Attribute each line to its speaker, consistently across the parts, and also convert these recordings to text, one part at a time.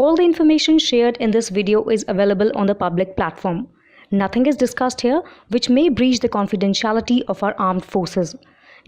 Speaker 1: All the information shared in this video is available on the public platform. Nothing is discussed here which may breach the confidentiality of our armed forces.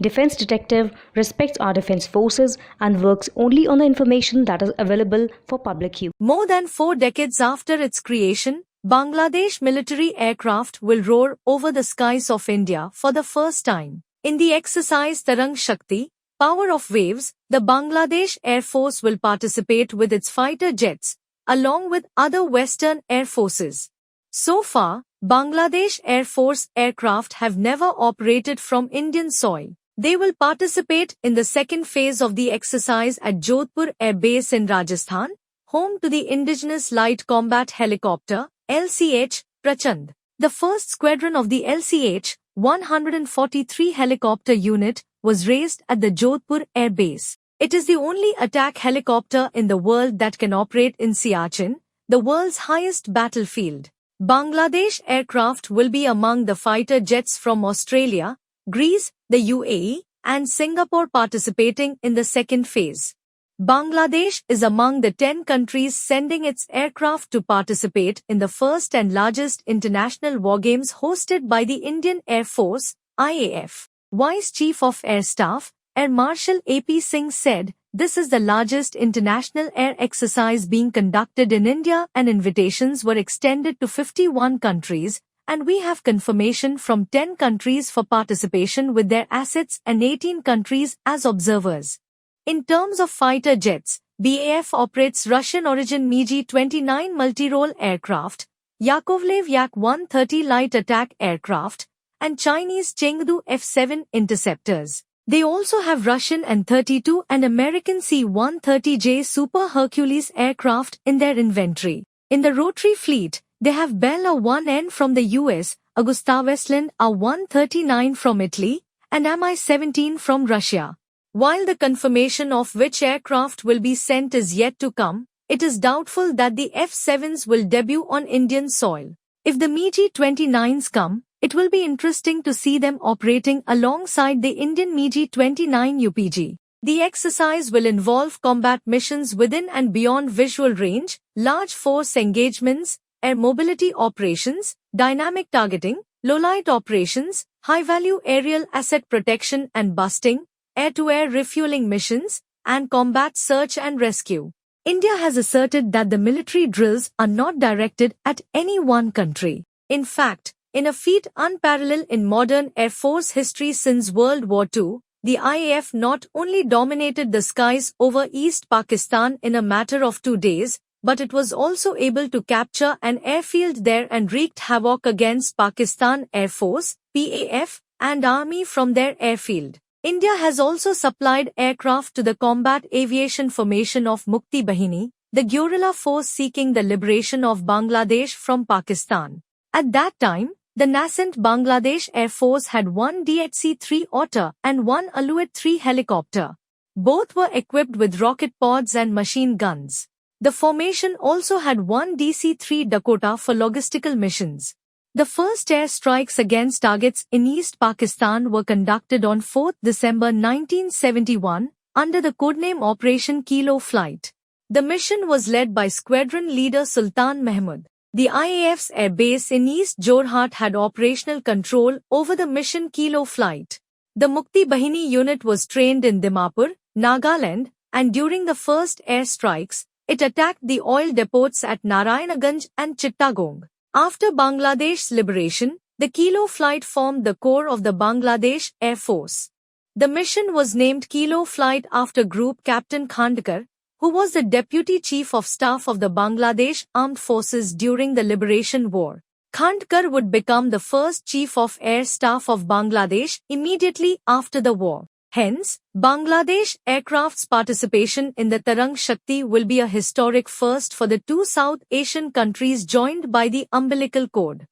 Speaker 1: Defense Detective respects our defense forces and works only on the information that is available for public use.
Speaker 2: More than 4 decades after its creation, Bangladesh military aircraft will roar over the skies of India for the first time. In the exercise Tarang Shakti, Power of Waves, the Bangladesh Air Force will participate with its fighter jets, along with other Western air forces. So far, Bangladesh Air Force aircraft have never operated from Indian soil. They will participate in the second phase of the exercise at Jodhpur Air Base in Rajasthan, home to the indigenous light combat helicopter, LCH, Prachand. The first squadron of the LCH 143 helicopter unit was raised at the Jodhpur Air Base. It is the only attack helicopter in the world that can operate in Siachen, the world's highest battlefield. Bangladesh aircraft will be among the fighter jets from Australia, Greece, the UAE, and Singapore participating in the second phase. Bangladesh is among the 10 countries sending its aircraft to participate in the first and largest international war games hosted by the Indian Air Force, IAF. Vice Chief of Air Staff, Air Marshal AP Singh said, "This is the largest international air exercise being conducted in India and invitations were extended to 51 countries, and we have confirmation from 10 countries for participation with their assets and 18 countries as observers." In terms of fighter jets, BAF operates Russian-origin MiG-29 multi-role aircraft, Yakovlev Yak-130 light attack aircraft, and Chinese Chengdu F-7 interceptors. They also have Russian An-32 and American C-130J Super Hercules aircraft in their inventory. In the rotary fleet, they have Bell A-1N from the US, Agusta-Westland A-139 from Italy, and Mi-17 from Russia. While the confirmation of which aircraft will be sent is yet to come, it is doubtful that the F-7s will debut on Indian soil. If the MiG-29s come, it will be interesting to see them operating alongside the Indian MiG-29 UPG. The exercise will involve combat missions within and beyond visual range, large force engagements, air mobility operations, dynamic targeting, low-light operations, high-value aerial asset protection and busting, air-to-air refueling missions, and combat search and rescue. India has asserted that the military drills are not directed at any one country. In fact, in a feat unparalleled in modern Air Force history since World War II, the IAF not only dominated the skies over East Pakistan in a matter of 2 days, but it was also able to capture an airfield there and wreaked havoc against Pakistan Air Force, PAF, and Army from their airfield. India has also supplied aircraft to the combat aviation formation of Mukti Bahini, the guerrilla force seeking the liberation of Bangladesh from Pakistan. At that time, the nascent Bangladesh Air Force had one DHC-3 Otter and one Alouette-3 helicopter. Both were equipped with rocket pods and machine guns. The formation also had one DC-3 Dakota for logistical missions. The first air strikes against targets in East Pakistan were conducted on 4 December 1971 under the codename Operation Kilo Flight. The mission was led by squadron leader Sultan Mahmud. The IAF's air base in East Jorhat had operational control over the mission Kilo Flight. The Mukti Bahini unit was trained in Dimapur, Nagaland, and during the first air strikes, it attacked the oil depots at Narayanaganj and Chittagong. After Bangladesh's liberation, the Kilo Flight formed the core of the Bangladesh Air Force. The mission was named Kilo Flight after Group Captain Khandkar, who was the Deputy Chief of Staff of the Bangladesh Armed Forces during the Liberation War. Khandkar would become the first Chief of Air Staff of Bangladesh immediately after the war. Hence, Bangladesh aircraft's participation in the Tarang Shakti will be a historic first for the two South Asian countries joined by the umbilical cord.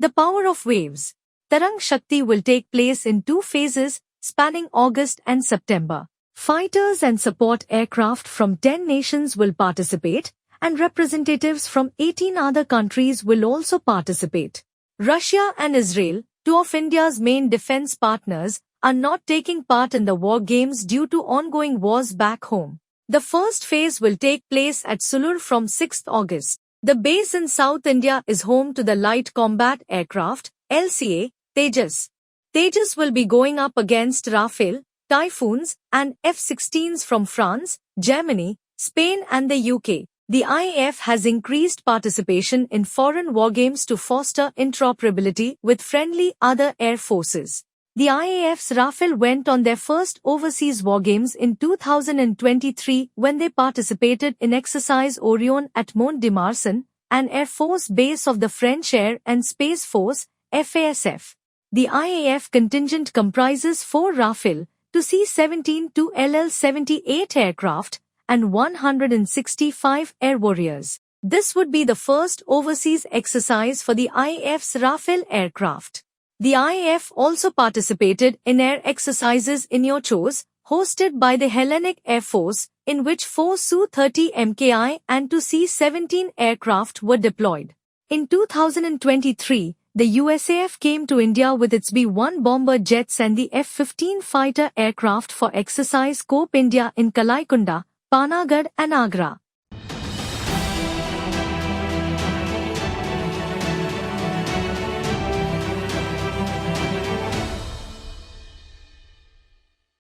Speaker 2: The Power of Waves. Tarang Shakti will take place in 2 phases, spanning August and September. Fighters and support aircraft from 10 nations will participate, and representatives from 18 other countries will also participate. Russia and Israel, 2 of India's main defense partners, are not taking part in the war games due to ongoing wars back home. The first phase will take place at Sulur from 6th August. The base in South India is home to the Light Combat Aircraft, LCA, Tejas. Tejas will be going up against Rafale, Typhoons, and F-16s from France, Germany, Spain and the UK. The IAF has increased participation in foreign wargames to foster interoperability with friendly other air forces. The IAF's Rafale went on their first overseas wargames in 2023 when they participated in Exercise Orion at Mont de Marsan, an Air Force base of the French Air and Space Force, FASF. The IAF contingent comprises 4 Rafale, 2 C-17 to LL-78 aircraft, and 165 air warriors. This would be the first overseas exercise for the IAF's Rafale aircraft. The IAF also participated in air exercises in Yochos, hosted by the Hellenic Air Force, in which 4 Su-30 Mki and 2 C-17 aircraft were deployed. In 2023, the USAF came to India with its B-1 bomber jets and the F-15 fighter aircraft for exercise Scope India in Kalaikunda, Panagarh and Agra.